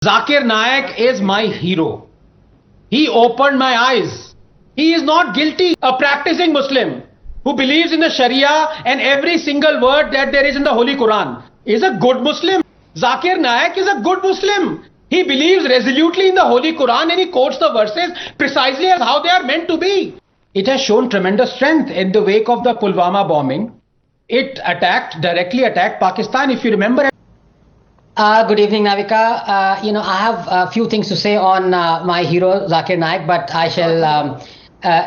Zakir Naik is my hero. He opened my eyes. He is not guilty. A practicing Muslim who believes in the Sharia and every single word that there is in the Holy Quran is a good Muslim. Zakir Naik is a good Muslim. He believes resolutely in the Holy Quran and he quotes the verses precisely as how they are meant to be. It has shown tremendous strength in the wake of the Pulwama bombing. It directly attacked Pakistan, if you remember. Good evening, Navika. I have a few things to say on my hero, Zakir Naik, but I shall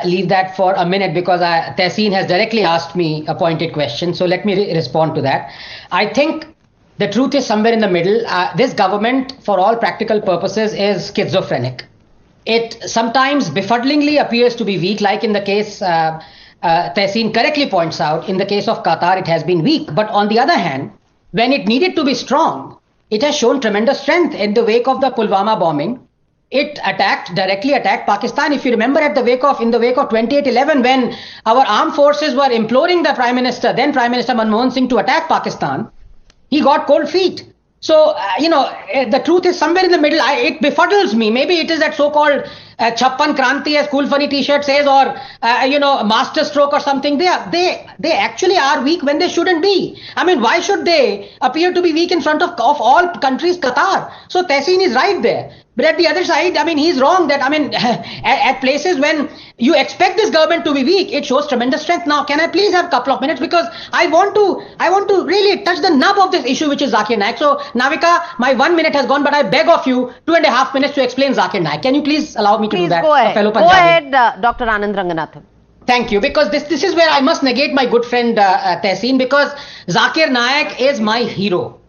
leave that for a minute because Tehseen has directly asked me a pointed question. So let me respond to that. I think the truth is somewhere in the middle. This government, for all practical purposes, is schizophrenic. It sometimes befuddlingly appears to be weak, like in the case Tehseen correctly points out, in the case of Qatar, it has been weak. But on the other hand, when it needed to be strong, it has shown tremendous strength in the wake of the Pulwama bombing. It directly attacked Pakistan. If you remember, in the wake of 28/11, when our armed forces were imploring the then Prime Minister Manmohan Singh to attack Pakistan, he got cold feet. So, the truth is somewhere in the middle. It befuddles me. Maybe it is that so-called Chappan Kranti, as Cool Funny t-shirt says, or, master stroke or something. They actually are weak when they shouldn't be. I mean, why should they appear to be weak in front of all countries, Qatar? So Tehseen is right there. But at the other side, he's wrong that, at places when you expect this government to be weak, it shows tremendous strength. Now, can I please have a couple of minutes? Because I want to really touch the nub of this issue, which is Zakir Naik. So, Navika, my 1 minute has gone, but I beg of you 2.5 minutes to explain Zakir Naik. Can you please allow me to do that? Go ahead. Fellow Go Punjabi. ahead, Dr. Anand Ranganathan. Thank you, because this is where I must negate my good friend Tehseen, because Zakir Naik is my hero.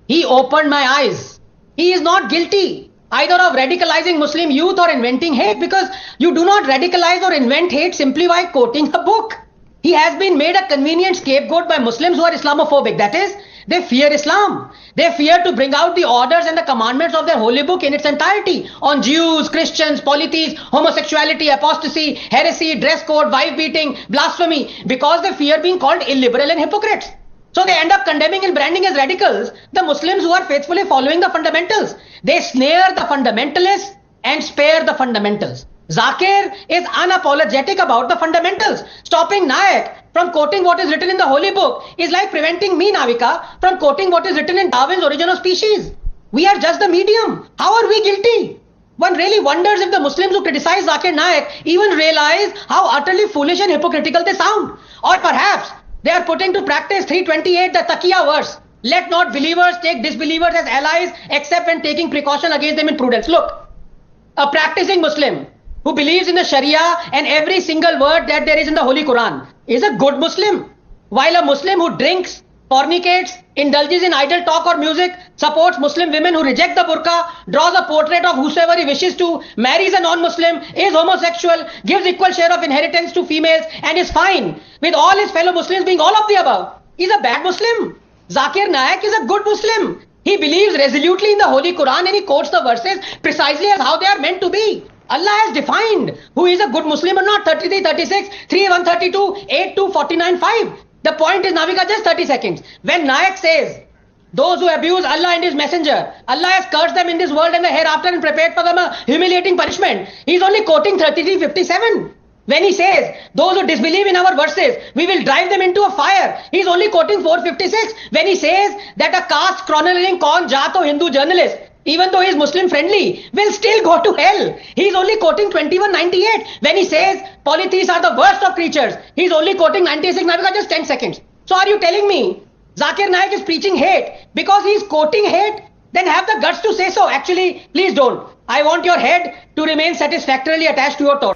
He opened my eyes. He is not guilty either of radicalizing Muslim youth or inventing hate, because you do not radicalize or invent hate simply by quoting a book. He has been made a convenient scapegoat by Muslims who are Islamophobic. That is, they fear Islam. They fear to bring out the orders and the commandments of their holy book in its entirety on Jews, Christians, polities, homosexuality, apostasy, heresy, dress code, wife beating, blasphemy, because they fear being called illiberal and hypocrites. So they end up condemning and branding as radicals the Muslims who are faithfully following the fundamentals. They snare the fundamentalists and spare the fundamentals. Zakir is unapologetic about the fundamentals. Stopping Naik from quoting what is written in the holy book is like preventing me, Navika, from quoting what is written in Darwin's Origin of Species. We are just the medium. How are we guilty? One really wonders if the Muslims who criticize Zakir Naik even realize how utterly foolish and hypocritical they sound. Or perhaps they are putting to practice 328, the Taqiyya verse. Let not believers take disbelievers as allies except when taking precaution against them in prudence. Look, a practicing Muslim who believes in the Sharia and every single word that there is in the Holy Quran is a good Muslim. While a Muslim who drinks, fornicates, indulges in idle talk or music, supports Muslim women who reject the burqa, draws a portrait of whosoever he wishes to, marries a non-Muslim, is homosexual, gives equal share of inheritance to females, and is fine with all his fellow Muslims being all of the above, is a bad Muslim. Zakir Naik is a good Muslim. He believes resolutely in the Holy Quran and he quotes the verses precisely as how they are meant to be. Allah has defined who is a good Muslim or not. 33, 36, 3, 132, 8, 2, 49, 5. The point is, Navika, just 30 seconds. When Naik says, those who abuse Allah and His Messenger, Allah has cursed them in this world and the hereafter and prepared for them a humiliating punishment. He is only quoting 33:57. When he says, those who disbelieve in our verses, we will drive them into a fire, he is only quoting 4:56. When he says that a caste chronicling Kaun Jaat or Hindu journalist, even though he is Muslim friendly, will still go to hell, he is only quoting 21:98. When he says polytheists are the worst of creatures, he is only quoting 96. Navika, just 10 seconds. So are you telling me Zakir Naik is preaching hate because he is quoting hate? Then have the guts to say so. Actually, please don't. I want your head to remain satisfactorily attached to your thought.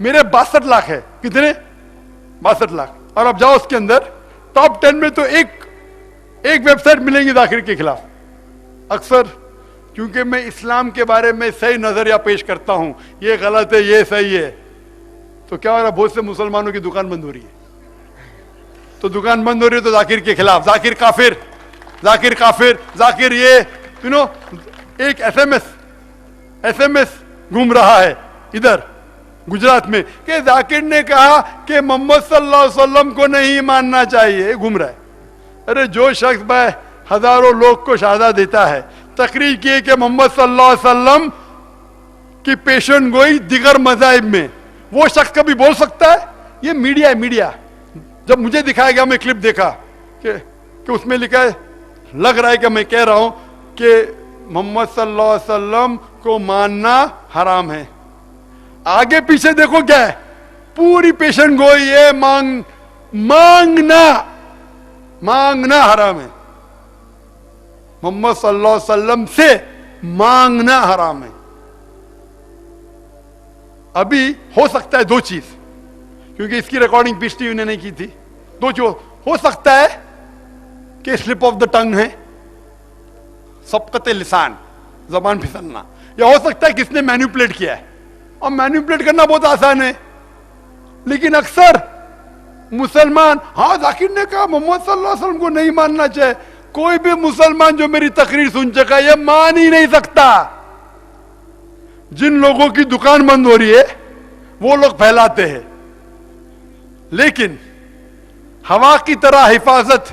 میرے 62 لاکھ ہے. کتنے؟ 62 لاکھ. اور اب جاؤ اس کے اندر top 10 میں تو ایک ویب سائٹ ملیں گی ذاکر کے خلاف. اکثر کیونکہ میں اسلام کے بارے میں صحیح نظریہ پیش کرتا ہوں, یہ غلط ہے یہ صحیح ہے, تو کیا ہو رہا, بہت سے مسلمانوں کی دکان بند ہو رہی ہے. تو دکان بند ہو رہی ہے تو ذاکر کے خلاف, ذاکر کافر, ذاکر کافر, ذاکر یہ ایک ایس ایم ایس گھوم رہا ہے ادھر گجرات میں کہ ذاکر نے کہا کہ محمد صلی اللہ علیہ وسلم کو نہیں ماننا چاہیے, گھوم رہا ہے. ارے جو شخص بھائی ہزاروں لوگ کو شہادت دیتا ہے, تقریر کی کہ محمد صلی اللہ علیہ وسلم کی پیشن گوئی دیگر مذاہب میں, وہ شخص کبھی بول سکتا ہے؟ یہ میڈیا ہے, میڈیا. جب مجھے دکھایا گیا, میں کلپ دیکھا کہ اس میں لکھا ہے, لگ رہا ہے کہ میں کہہ رہا ہوں کہ محمد صلی اللہ علیہ وسلم کو ماننا حرام ہے. آگے پیچھے دیکھو کیا ہے, پوری پیشن گوئی ہے, مانگنا حرام ہے. محمد صلی اللہ علیہ وسلم سے مانگنا حرام ہے. ابھی ہو سکتا ہے دو چیز, کیونکہ اس کی ریکارڈنگ پچھلی انہیں نہیں کی تھی. دو چیز ہو سکتا ہے کہ سلپ آف دا ٹنگ ہے, سبقت لسان, زبان پھسلنا, یا ہو سکتا ہے کہ اس نے مینیپولیٹ کیا ہے. اور مینیپولیٹ کرنا بہت آسان ہے, لیکن اکثر مسلمان, ہاں ذاکر نے کہا محمد صلی اللہ علیہ وسلم کو نہیں ماننا چاہے. کوئی بھی مسلمان جو میری تقریر سن چکا یہ مان ہی نہیں سکتا. جن لوگوں کی دکان بند ہو رہی ہے وہ لوگ پھیلاتے ہیں, لیکن ہوا کی طرح حفاظت,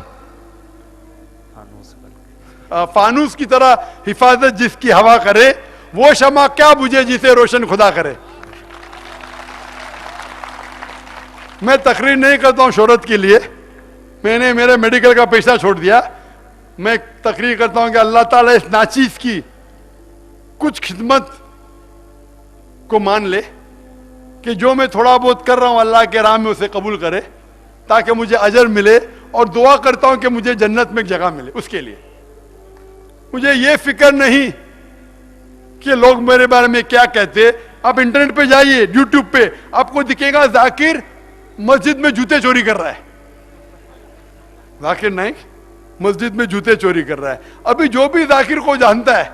فانوس کی طرح حفاظت جس کی ہوا کرے, وہ شمع کیا بجھے جسے روشن خدا کرے. میں تقریر نہیں کرتا ہوں شہرت کے لیے, میں نے میرے میڈیکل کا پیشہ چھوڑ دیا. میں تقریر کرتا ہوں کہ اللہ تعالیٰ اس ناچیز کی کچھ خدمت کو مان لے, کہ جو میں تھوڑا بہت کر رہا ہوں اللہ کے راہ میں اسے قبول کرے, تاکہ مجھے اجر ملے. اور دعا کرتا ہوں کہ مجھے جنت میں ایک جگہ ملے. اس کے لیے مجھے یہ فکر نہیں کہ لوگ میرے بارے میں کیا کہتے. آپ انٹرنیٹ پہ جائیے, یوٹیوب پہ آپ کو دکھے گا ذاکر مسجد میں جوتے چوری کر رہا ہے. ذاکر نائک مسجد میں جوتے چوری کر رہا ہے. ابھی جو بھی ذاکر کو جانتا ہے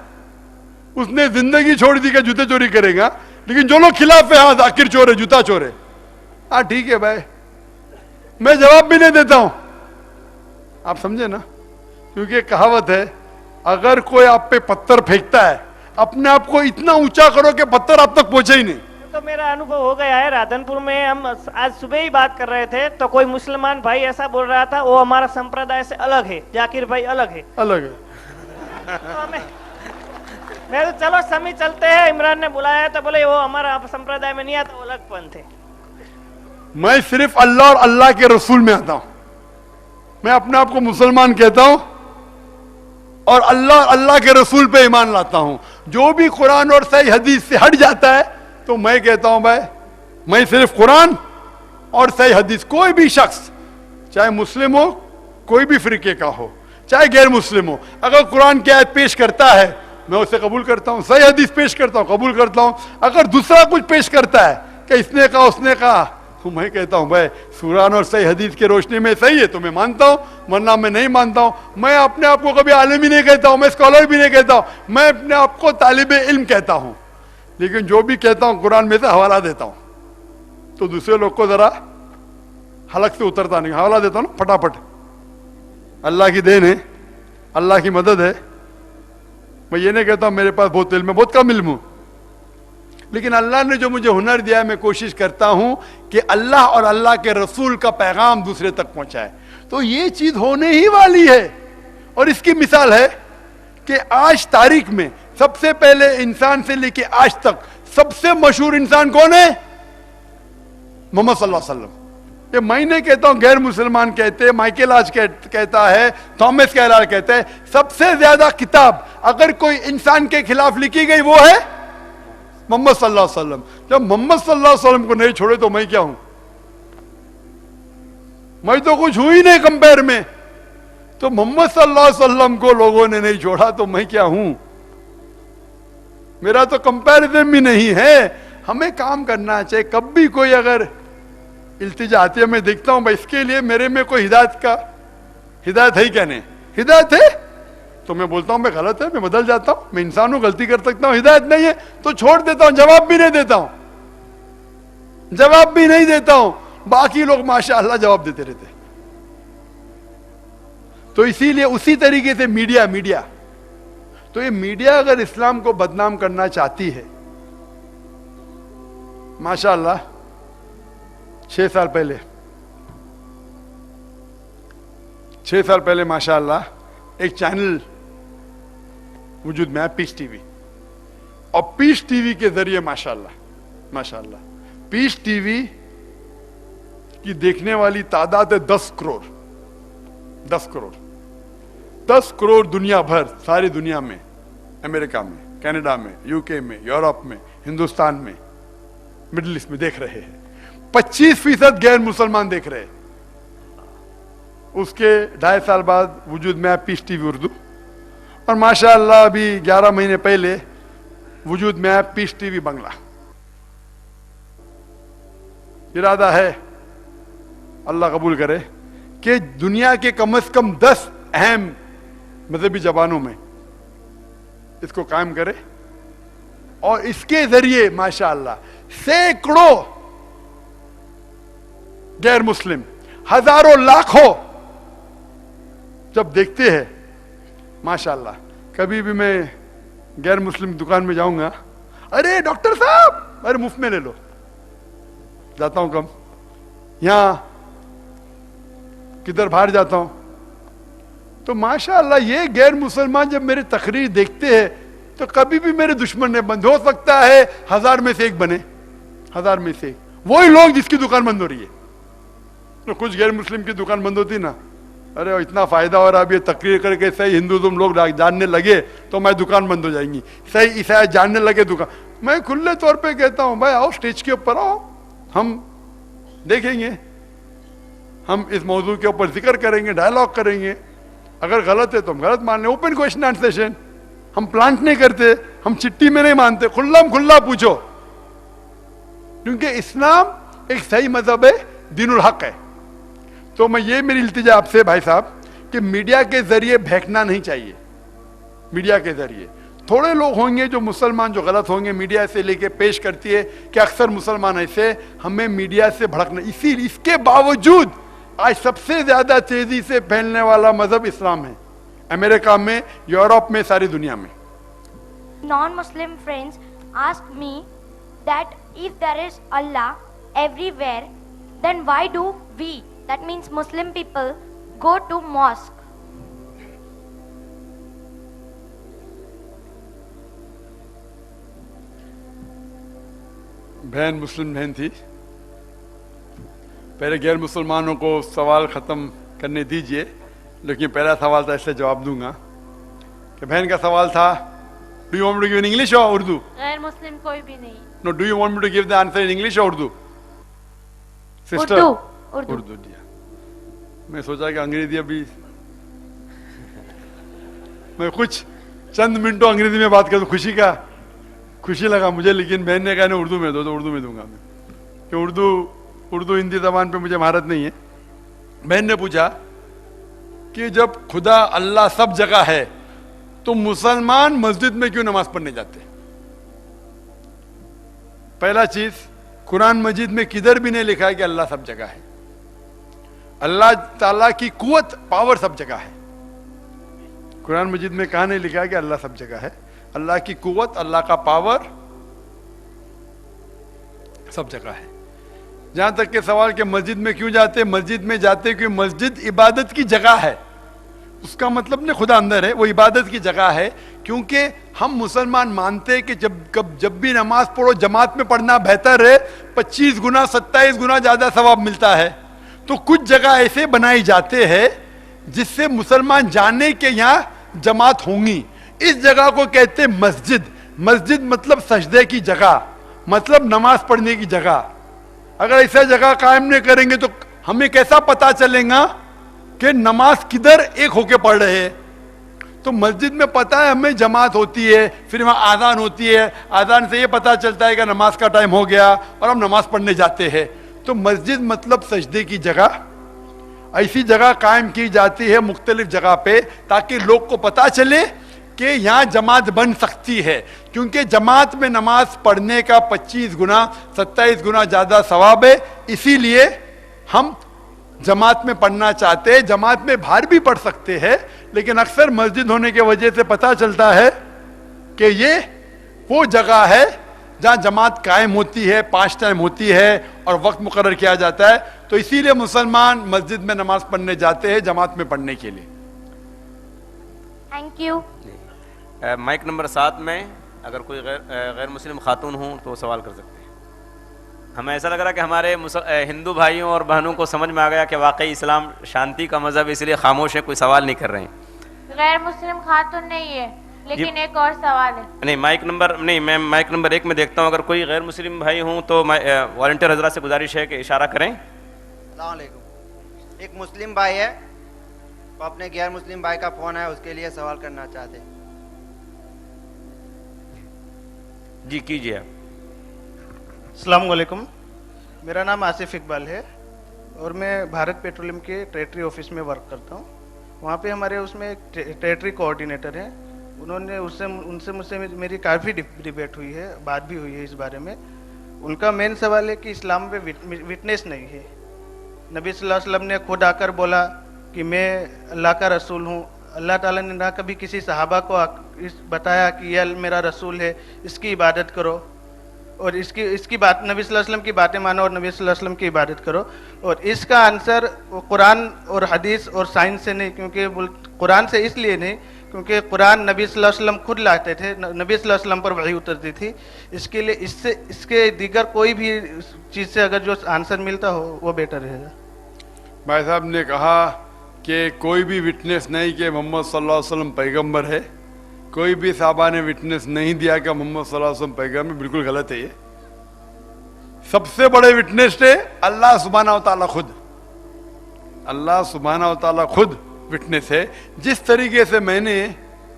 اس نے زندگی چھوڑ دی کہ جوتے چوری کرے گا, لیکن جو لوگ خلاف ہے, ہاں ذاکر چور ہے, جوتا چور ہے, ہاں ٹھیک ہے بھائی, میں جواب بھی نہیں دیتا ہوں. آپ سمجھے نا, کیونکہ کہاوت ہے, اگر کوئی آپ پہ پتھر پھینکتا ہے اپنے آپ کو اتنا اونچا کرو کہ پتھر آپ تک پہنچے ہی نہیں. تو میرا انوبھو ہو گیا ہے. رادھن پور میں ہم آج صبح ہی بات کر رہے تھے, تو کوئی مسلمان بھائی ایسا بول رہا تھا وہ ہمارا سمپردائے سے الگ ہے, ذاکر بھائی الگ ہے. الگ ہے. میں تو چلو سمی چلتے ہیں, عمران نے بلایا تو بولے وہ ہمارا سمپردائے میں نہیں آتا, وہ الگ پنتھ ہے. میں صرف اللہ اور اللہ کے رسول میں آتا ہوں. میں اپنے آپ کو مسلمان کہتا ہوں اور اللہ کے رسول پہ ایمان لاتا ہوں. جو بھی قرآن اور صحیح حدیث سے ہٹ جاتا ہے تو میں کہتا ہوں بھائی میں صرف قرآن اور صحیح حدیث, کوئی بھی شخص چاہے مسلم ہو, کوئی بھی فرقے کا ہو, چاہے غیر مسلم ہو, اگر قرآن کی آیت پیش کرتا ہے میں اسے قبول کرتا ہوں, صحیح حدیث پیش کرتا ہوں قبول کرتا ہوں. اگر دوسرا کچھ پیش کرتا ہے کہ اس نے کہا اس نے کہا, تو میں کہتا ہوں بھائی قرآن اور صحیح حدیث کی روشنی میں صحیح ہے تو میں مانتا ہوں, ورنہ میں نہیں مانتا ہوں. میں اپنے آپ کو کبھی عالم ہی نہیں کہتا ہوں, میں اسکالر بھی نہیں کہتا ہوں, میں اپنے آپ کو طالب علم کہتا ہوں. لیکن جو بھی کہتا ہوں قرآن میں سے حوالہ دیتا ہوں, تو دوسرے لوگ کو ذرا حلق سے اترتا نہیں, حوالہ دیتا ہوں نا پھٹافٹ. اللہ کی دین ہے, اللہ کی مدد ہے. میں یہ نہیں کہتا ہوں میرے پاس بہت علم ہے, بہت کم علم ہوں, لیکن اللہ نے جو مجھے ہنر دیا ہے میں کوشش کرتا ہوں کہ اللہ اور اللہ کے رسول کا پیغام دوسرے تک پہنچائے. تو یہ چیز ہونے ہی والی ہے. اور اس کی مثال ہے کہ آج تاریخ میں سب سے پہلے انسان سے لے کے آج تک سب سے مشہور انسان کون ہے؟ محمد صلی اللہ علیہ وسلم. یہ میں نہیں کہتا ہوں, غیر مسلمان کہتے ہیں, مائیکل آج کہتا ہے, تھامس کیلر کہتے ہیں. سب سے زیادہ کتاب اگر کوئی انسان کے خلاف لکھی گئی وہ ہے محمد صلی اللہ علیہ وسلم. جب محمد صلی اللہ علیہ وسلم کو نہیں چھوڑے تو میں کیا ہوں؟ میں تو کچھ ہوں ہی نہیں کمپیر میں. تو محمد صلی اللہ علیہ وسلم کو لوگوں نے نہیں چھوڑا تو میں کیا ہوں؟ میرا تو کمپیریزن بھی نہیں ہے. ہمیں کام کرنا چاہیے. کب بھی کوئی اگر التجا آتی ہے میں دیکھتا ہوں بھائی اس کے لیے میرے میں کوئی ہدایت ہے کیا نہیں, ہدایت ہے تو میں بولتا ہوں میں غلط ہے, میں بدل جاتا ہوں, میں انسان ہوں غلطی کر سکتا ہوں, ہدایت نہیں ہے تو چھوڑ دیتا ہوں, جواب بھی نہیں دیتا ہوں, باقی لوگ ماشاءاللہ جواب دیتے رہتے. تو اسی لیے اسی طریقے سے میڈیا تو یہ میڈیا اگر اسلام کو بدنام کرنا چاہتی ہے, ماشاءاللہ 6 سال پہلے ماشاءاللہ ایک چینل وجود میں ہے پیس ٹی وی, اور پیس ٹی وی کے ذریعے ماشاءاللہ پیس ٹی وی کی دیکھنے والی تعداد ہے 10 کروڑ دنیا بھر, ساری دنیا میں, امریکہ میں, کینیڈا میں, یو کے میں, یورپ میں, ہندوستان میں, مڈل ایسٹ میں دیکھ رہے ہیں. 25% غیر مسلمان دیکھ رہے ہیں. اس کے 2.5 سال بعد وجود میں ہے پیس ٹی وی اردو, اور ماشاءاللہ ابھی 11 مہینے پہلے وجود میں ہے پیس ٹی وی بنگلہ. ارادہ ہے اللہ قبول کرے کہ دنیا کے کم از کم 10 اہم مذہبی زبانوں میں اس کو قائم کرے, اور اس کے ذریعے ماشاءاللہ سینکڑوں غیر مسلم, ہزاروں لاکھوں جب دیکھتے ہیں ماشاءاللہ. کبھی بھی میں غیر مسلم دکان میں جاؤں گا, ارے ڈاکٹر صاحب ارے مفت میں لے لو, جاتا ہوں کم, یہاں کدھر باہر جاتا ہوں تو ماشاءاللہ یہ غیر مسلمان جب میرے تقریر دیکھتے ہیں تو کبھی بھی میرے دشمن نہیں بند. ہو سکتا ہے 1000 میں سے ایک بنے, 1000 میں سے ایک, وہی لوگ جس کی دکان بند ہو رہی ہے. تو کچھ غیر مسلم کی دکان بند ہوتی نا, ارے اتنا فائدہ ہو رہا, اب یہ تقریر کر کے صحیح ہندوازم لوگ جاننے لگے تو میں دکان بند ہو جائیں گی, صحیح عیسائی جاننے لگے دکان. میں کھلے طور پہ کہتا ہوں بھائی آؤ سٹیج کے اوپر آؤ, ہم دیکھیں گے, ہم اس موضوع کے اوپر ذکر کریں گے, ڈائلاگ کریں گے. اگر غلط ہے تو ہم غلط مان لیں. اوپن کوشچن اینڈ سیشن, ہم پلانٹ نہیں کرتے, ہم چٹی میں نہیں مانتے, کھلا پوچھو, کیونکہ اسلام ایک صحیح مذہب ہے, دین الحق ہے. تو میں یہ میری التجا آپ سے بھائی صاحب کہ میڈیا کے ذریعے بہکنا نہیں چاہیے. میڈیا کے ذریعے تھوڑے لوگ ہوں گے جو مسلمان جو غلط ہوں گے, میڈیا سے لے کے پیش کرتی ہے کہ اکثر مسلمان ایسے, ہمیں میڈیا سے بھڑکنا. اس کے باوجود آج سب سے زیادہ تیزی سے پھیلنے والا مذہب اسلام ہے, امریکہ میں, یورپ میں, ساری دنیا میں. Non-Muslim friends ask me that if there is Allah everywhere, then why do we, that means Muslim people, go to mosque? بہن مسلم بہن تھی, پہلے غیر مسلمانوں کو سوال ختم کرنے دیجئے, لیکن پہلا سوال تھا اس سے جواب دوں گا. کہ بہن کا سوال تھا, do you want me to give in English اور اردو؟ غیر مسلم کوئی بھی نہیں. No, do you want me to give the answer in English اور اردو؟ سسٹر اردو دیا. میں سوچا کہ انگریزی ابھی میں کچھ چند منٹوں انگریزی میں بات کروں, خوشی لگا مجھے, لیکن بہن نے کہا نہیں اردو میں دو, تو اردو میں دوں گا میں, کہ اردو ہندی زبان پہ مجھے مہارت نہیں ہے. بہن نے پوچھا کہ جب خدا اللہ سب جگہ ہے تو مسلمان مسجد میں کیوں نماز پڑھنے جاتے؟ پہلا چیز, قرآن مجید میں کدھر بھی نہیں لکھا ہے کہ اللہ سب جگہ ہے. اللہ تعالیٰ کی قوت, پاور سب جگہ ہے. قرآن مجید میں کہاں نہیں لکھا ہے کہ اللہ سب جگہ ہے. اللہ کی قوت, اللہ کا پاور سب جگہ ہے. جہاں تک کہ سوال کہ مسجد میں کیوں جاتے, مسجد میں جاتے کیوں, مسجد عبادت کی جگہ ہے. اس کا مطلب نہیں خدا اندر ہے, وہ عبادت کی جگہ ہے. کیونکہ ہم مسلمان مانتے کہ جب بھی نماز پڑھو جماعت میں پڑھنا بہتر ہے, 25 گنا 27 گنا زیادہ ثواب ملتا ہے. تو کچھ جگہ ایسے بنائی جاتے ہیں جس سے مسلمان جانے کے یہاں جماعت ہوں گی. اس جگہ کو کہتے مسجد. مسجد مطلب سجدے کی جگہ, مطلب نماز پڑھنے کی جگہ. اگر ایسا جگہ قائم نہیں کریں گے تو ہمیں کیسا پتا چلے گا کہ نماز کدھر ایک ہو کے پڑھ رہے ہیں؟ تو مسجد میں پتہ ہے ہمیں جماعت ہوتی ہے, پھر وہاں آذان ہوتی ہے, آذان سے یہ پتہ چلتا ہے کہ نماز کا ٹائم ہو گیا اور ہم نماز پڑھنے جاتے ہیں. تو مسجد مطلب سجدے کی جگہ, ایسی جگہ قائم کی جاتی ہے مختلف جگہ پہ تاکہ لوگ کو پتہ چلے کہ یہاں جماعت بن سکتی ہے, کیونکہ جماعت میں نماز پڑھنے کا 25 گنا 27 گنا زیادہ ثواب ہے. اسی لیے ہم جماعت میں پڑھنا چاہتے ہیں. جماعت میں باہر بھی پڑھ سکتے ہیں, لیکن اکثر مسجد ہونے کی وجہ سے پتہ چلتا ہے کہ یہ وہ جگہ ہے جہاں جماعت قائم ہوتی ہے, 5 ٹائم ہوتی ہے اور وقت مقرر کیا جاتا ہے. تو اسی لیے مسلمان مسجد میں نماز پڑھنے جاتے ہیں جماعت میں پڑھنے کے لیے. Thank you. مائک نمبر 7 میں اگر کوئی غیر مسلم خاتون ہوں تو سوال کر سکتے ہیں. ہمیں ایسا لگ رہا ہے کہ ہمارے ہندو بھائیوں اور بہنوں کو سمجھ میں آ گیا کہ واقعی اسلام شانتی کا مذہب, اس لیے خاموش ہے, کوئی سوال نہیں کر رہے ہیں. غیر مسلم خاتون نہیں ہے, لیکن ایک اور سوال ہے. نہیں مائک نمبر نہیں, میں مائک نمبر 1 میں دیکھتا ہوں. اگر کوئی غیر مسلم بھائی ہوں تو والنٹیئر حضرات سے گزارش ہے کہ اشارہ کریں. السلام علیکم. ایک مسلم بھائی ہے, وہ اپنے غیر مسلم بھائی کا فون ہے, اس کے لیے سوال کرنا چاہتے ہیں. جی کیجیے آپ. السلام علیکم. میرا نام آصف اقبال ہے اور میں بھارت پیٹرولیم کے ٹریٹری آفس میں ورک کرتا ہوں. وہاں پہ ہمارے اس میں ایک ٹریٹری کوآرڈینیٹر ہیں, انہوں نے ان سے مجھ سے میری کافی ڈیبیٹ ہوئی ہے, بات بھی ہوئی ہے اس بارے میں. ان کا مین سوال ہے کہ اسلام میں وٹنس نہیں ہے. نبی صلی اللہ علیہ وسلم نے خود آ کر بولا کہ میں اللہ کا رسول ہوں. اللہ تعالیٰ نے نہ کبھی کسی صحابہ کو بتایا کہ یہ میرا رسول ہے, اس کی عبادت کرو اور اس کی بات نبی صلی اللہ علیہ وسلم کی باتیں مانو اور نبی صلی اللہ علیہ وسلم کی عبادت کرو. اور اس کا آنسر قرآن اور حدیث اور سائنس سے نہیں, کیونکہ قرآن سے اس لیے نہیں کیونکہ قرآن نبی صلی اللہ علیہ وسلم خود لاتے تھے, نبی صلی اللہ علیہ وسلم پر وحی اترتی تھی. اس کے لیے اس کے دیگر کوئی بھی چیز سے اگر جو آنسر ملتا ہو وہ بیٹر رہے گا. بھائی صاحب نے کہا کہ کوئی بھی وٹنس نہیں کہ محمد صلی اللہ علیہ وسلم پیغمبر ہے, کوئی بھی صحابہ نے وٹنس نہیں دیا کہ محمد صلی اللہ علیہ وسلم پیغمبر. بالکل غلط ہے. یہ سب سے بڑے وٹنس ہے اللہ سبحانہ و تعالیٰ خود. اللہ سبحانہ و تعالیٰ خود وٹنس ہے. جس طریقے سے میں نے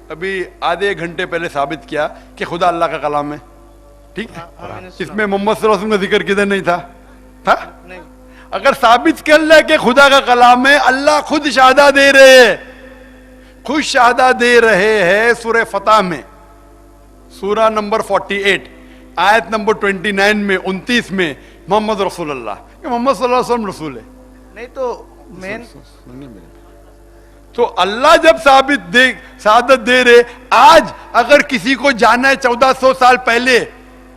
ابھی آدھے گھنٹے پہلے ثابت کیا کہ خدا اللہ کا کلام ہے, ٹھیک ہے, اس میں محمد صلی اللہ علیہ وسلم کا ذکر کدھر نہیں تھا. اگر ثابت کر لے کہ خدا کا کلام ہے, اللہ خود شہادہ دے رہے ہیں, خود شہادہ دے رہے ہیں سورہ فتح میں, سورہ نمبر 48 آیت نمبر 29 میں 29 میں, محمد رسول اللہ, کہ محمد صلی اللہ علیہ وسلم رسول ہے. نہیں تو مین تو اللہ جب شہادت دے رہے. آج اگر کسی کو جانا ہے 1400 سال پہلے,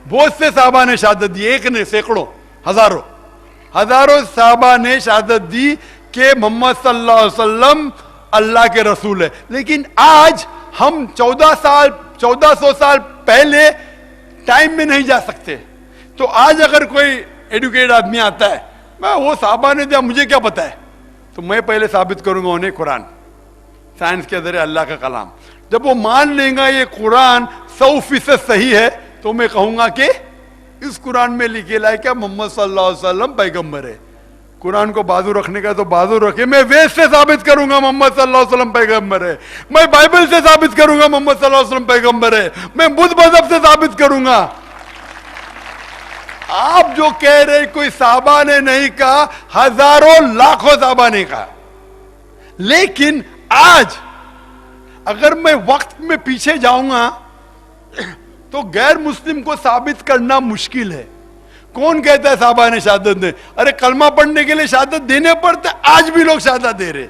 بہت سے صحابہ نے شہادت دی, ایک نے, سینکڑوں, ہزاروں صحابہ نے شہادت دی کہ محمد صلی اللہ علیہ وسلم اللہ کے رسول ہے. لیکن آج ہم 1400 سال پہلے ٹائم میں نہیں جا سکتے. تو آج اگر کوئی ایڈوکیٹڈ آدمی آتا ہے, میں وہ صحابہ نے دیا مجھے کیا پتا ہے, تو میں پہلے ثابت کروں گا انہیں قرآن, سائنس کے ذریعے اللہ کا کلام. جب وہ مان لیں گا یہ قرآن 100% صحیح ہے, تو میں کہوں گا کہ اس قرآن میں لکھے لائے کہ محمد صلی اللہ علیہ وسلم پیغمبر ہے. قرآن کو بازو رکھنے کا تو بازو رکھے, میں وید سے ثابت کروں گا محمد صلی اللہ علیہ وسلم پیغمبر ہے, میں بائبل سے ثابت کروں گا محمد صلی اللہ علیہ وسلم پیغمبر ہے, میں بدھ مذہب سے ثابت کروں گا. آپ جو کہہ رہے کوئی صحابہ نے نہیں کہا, ہزاروں لاکھوں صحابہ نے کہا. لیکن آج اگر میں وقت میں پیچھے جاؤں گا تو غیر مسلم کو ثابت کرنا مشکل ہے. کون کہتا ہے صحابہ نے شہادت دے؟ ارے کلمہ پڑھنے کے لیے شہادت دینے پڑتے, آج بھی لوگ شہادت دے رہے,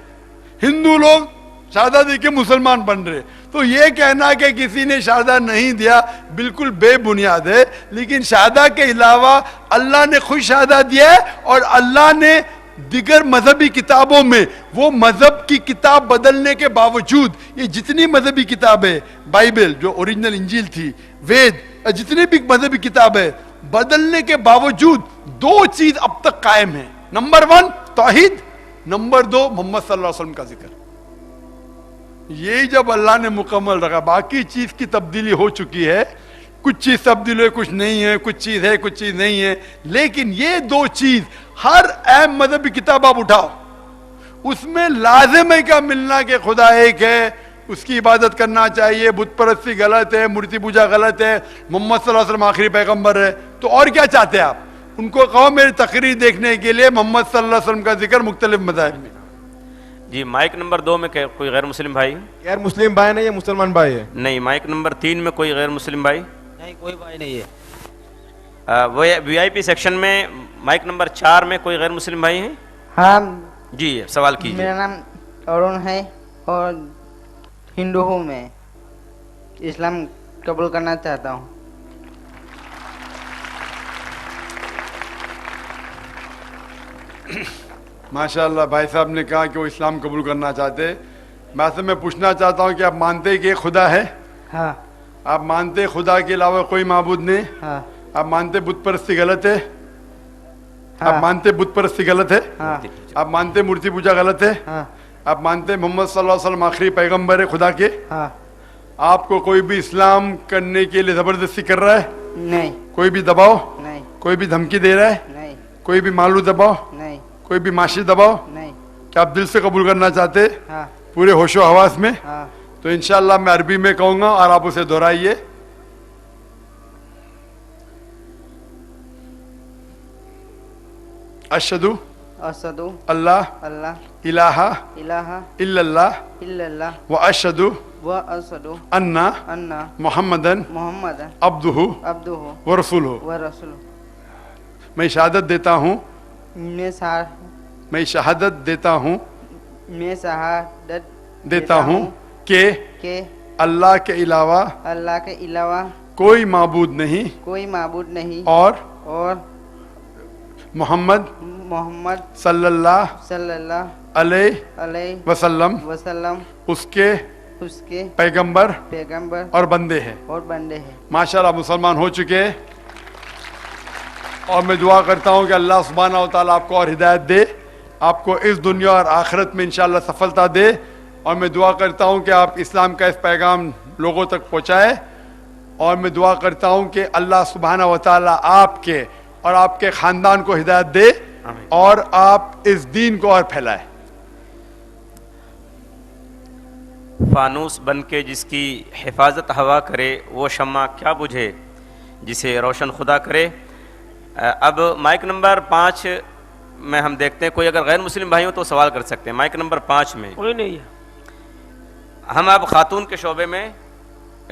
ہندو لوگ شہادت دے کے مسلمان بن رہے. تو یہ کہنا کہ کسی نے شہادت نہیں دیا بالکل بے بنیاد ہے. لیکن شہادت کے علاوہ اللہ نے خود شہادت دیا ہے, اور اللہ نے دیگر مذہبی کتابوں میں وہ مذہب کی کتاب بدلنے کے باوجود, یہ جتنی مذہبی کتابیں, بائبل جو اوریجنل انجیل تھی, وید, جتنی بھی مذہبی کتابیں بدلنے کے باوجود دو چیز اب تک قائم ہیں. نمبر 1 توحید, نمبر 2 محمد صلی اللہ علیہ وسلم کا ذکر. یہی جب اللہ نے مکمل رکھا, باقی چیز کی تبدیلی ہو چکی ہے, کچھ چیز تبدیل ہے, کچھ نہیں ہے, کچھ چیز ہے, کچھ چیز نہیں ہے. لیکن یہ دو چیز ہر اہم مذہبی کتاب آپ اٹھاؤ, اس میں لازم ہے کیا ملنا کہ خدا ایک ہے, اس کی عبادت کرنا چاہیے, بت پرستی غلط ہے, مورتی پوجا غلط ہے, محمد صلی اللہ علیہ وسلم آخری پیغمبر ہے, تو اور کیا چاہتے ہیں آپ؟ ان کو کہو میری تقریر دیکھنے کے لیے محمد صلی اللہ علیہ وسلم کا ذکر مختلف مذاہب میں. جی مائک نمبر 2 میں کوئی غیر مسلم بھائی؟ غیر مسلم بھائی نہیں, یہ مسلمان بھائی ہے. نہیں. مائک نمبر 3 میں کوئی غیر مسلم بھائی؟ نہیں, کوئی بھائی نہیں ہے. وہ وی آئی پی سیکشن میں مائک نمبر 4 میں کوئی غیر مسلم بھائی ہیں؟ ہاں جی سوال کیجیے. میرا نام ارون ہے اور ہندو ہوں, میں اسلام قبول کرنا چاہتا ہوں. ماشاء اللہ بھائی صاحب نے کہا کہ وہ اسلام قبول کرنا چاہتے. میں پوچھنا چاہتا ہوں کہ آپ مانتے کہ خدا ہے؟ ہاں. آپ مانتے خدا کے علاوہ کوئی معبود نہیں؟ ہاں. آپ مانتے بت پرستی غلط ہے؟ ہاں. آپ مانتے بت پرستی غلط ہے؟ ہاں. آپ مانتے مورتی پوجا غلط ہے؟ ہاں. آپ مانتے محمد صلی اللہ علیہ وسلم آخری پیغمبر ہے خدا کے؟ ہاں. آپ کو کوئی بھی اسلام کرنے کے لیے زبردستی کر رہا ہے؟ نہیں. کوئی بھی دباؤ؟ نہیں. کوئی بھی دھمکی دے رہا ہے؟ نہیں. کوئی بھی مالو دباؤ؟ نہیں. کوئی بھی معاشی دباؤ؟ نہیں. کیا آپ دل سے قبول کرنا چاہتے ہاں. پورے ہوش و حواس میں؟ ہاں. تو انشاءاللہ میں عربی میں کہوں گا اور آپ اسے دہرائیے. اشہدو اشہدو اللہ اللہ الہ الہ الا اللہ الا اللہ و اشہدو و اشہدو انا ان محمدن محمد عبدہ عبدہ و رسولہ. و رسولہ. میں شہادت دیتا ہوں میں شہادت دیتا ہوں دیتا ہوں کہ اللہ کے علاوہ اللہ کے علاوہ کوئی معبود نہیں کوئی معبود نہیں اور محمد صلی اللہ علیہ وسلم اس کے پیغمبر اور بندے ہیں. ماشاءاللہ مسلمان ہو چکے. اور میں دعا کرتا ہوں کہ اللہ سبحانہ و تعالیٰ آپ کو اور ہدایت دے, آپ کو اس دنیا اور آخرت میں انشاءاللہ سفلتا دے. اور میں دعا کرتا ہوں کہ آپ اسلام کا اس پیغام لوگوں تک پہنچائے. اور میں دعا کرتا ہوں کہ اللہ سبحانہ و تعالیٰ آپ کے اور آپ کے خاندان کو ہدایت دے اور آپ اس دین کو اور پھیلائے. فانوس بن کے جس کی حفاظت ہوا کرے وہ شمع کیا بجھے جسے روشن خدا کرے. اب مائک نمبر 5 میں ہم دیکھتے ہیں کوئی اگر غیر مسلم بھائی ہوں تو سوال کر سکتے ہیں. مائک نمبر 5 میں کوئی نہیں ہے. ہم اب خاتون کے شعبے میں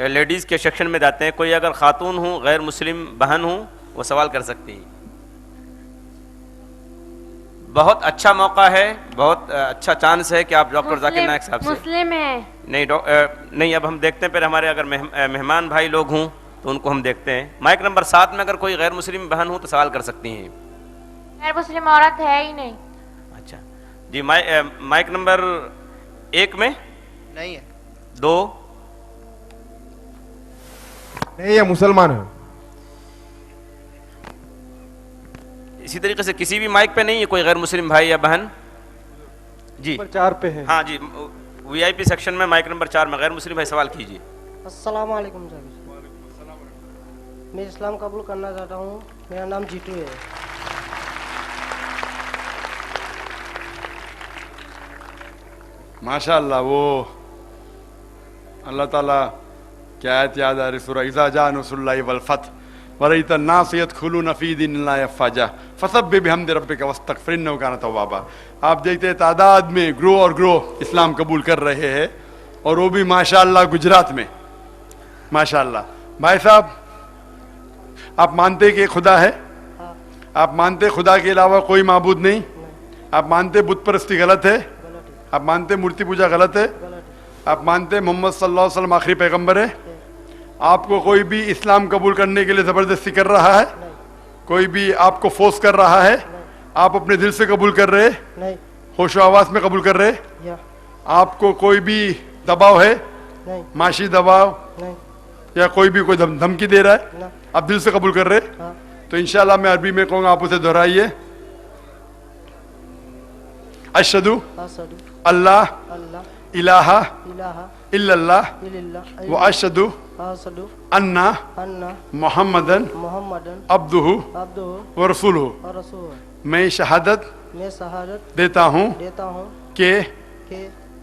لیڈیز کے سیکشن میں جاتے ہیں. کوئی اگر خاتون ہوں غیر مسلم بہن ہوں وہ سوال کر سکتی ہیں. بہت اچھا موقع ہے, بہت اچھا چانس ہے کہ آپ ڈاکٹر ذاکر نائک صاحب سے مسلم ہے. نہیں اب ہم دیکھتے ہیں پھر ہمارے اگر مہمان بھائی لوگ ہوں تو ان کو ہم دیکھتے ہیں. مائک نمبر 7 میں اگر کوئی غیر مسلم بہن ہو تو سوال کر سکتی ہیں. غیر مسلم عورت ہے ہی نہیں. اچھا جی. مائک نمبر 1 میں نہیں ہے. 2 نہیں, یہ مسلمان ہے. اسی طریقے سے کسی بھی مائک پہ نہیں ہے کوئی غیر مسلم بھائی یا بہن؟ جی 4 پہ ہے. ہاں جی, وی آئی پی سیکشن میں مائک نمبر 4 میں غیر مسلم بھائی سوال کیجیے. السلام علیکم صاحب. میں اسلام قبول کرنا چاہتا ہوں. میرا نام جیتو ہے. ماشاءاللہ. وہ اللہ تعالیٰ کی آیت یاد آ رہی سورہ اذا جاء نصر اللہ والفتح ورأیت الناس یدخلون فی دین اللہ افواجا فسبح بحمد ربک واستغفر انہ کان توابا. آپ دیکھتے ہیں تعداد میں گرو اور گرو اسلام قبول کر رہے ہیں, اور وہ بھی ماشاءاللہ گجرات میں. ماشاءاللہ. بھائی صاحب آپ مانتے کہ خدا ہے؟ آپ مانتے خدا کے علاوہ کوئی معبود نہیں؟ آپ مانتے بت پرستی غلط ہے؟ آپ مانتے مورتی پوجا غلط ہے؟ آپ مانتے محمد صلی اللہ علیہ وسلم آخری پیغمبر ہے؟ آپ کو کوئی بھی اسلام قبول کرنے کے لیے زبردستی کر رہا ہے؟ کوئی بھی آپ کو فورس کر رہا ہے؟ آپ اپنے دل سے قبول کر رہے؟ ہوش و حواس میں قبول کر رہے؟ آپ کو کوئی بھی دباؤ ہے؟ معاشی دباؤ یا کوئی بھی کوئی دھمکی دے رہا ہے؟ آپ دل سے قبول کر رہے؟ تو انشاءاللہ میں عربی میں کہوں گا, آپ اسے دہرائیے. اشہدو اللہ الہ الا اللہ و اشہدو انا محمدن عبدہ و رسولہ. میں شہادت دیتا ہوں کہ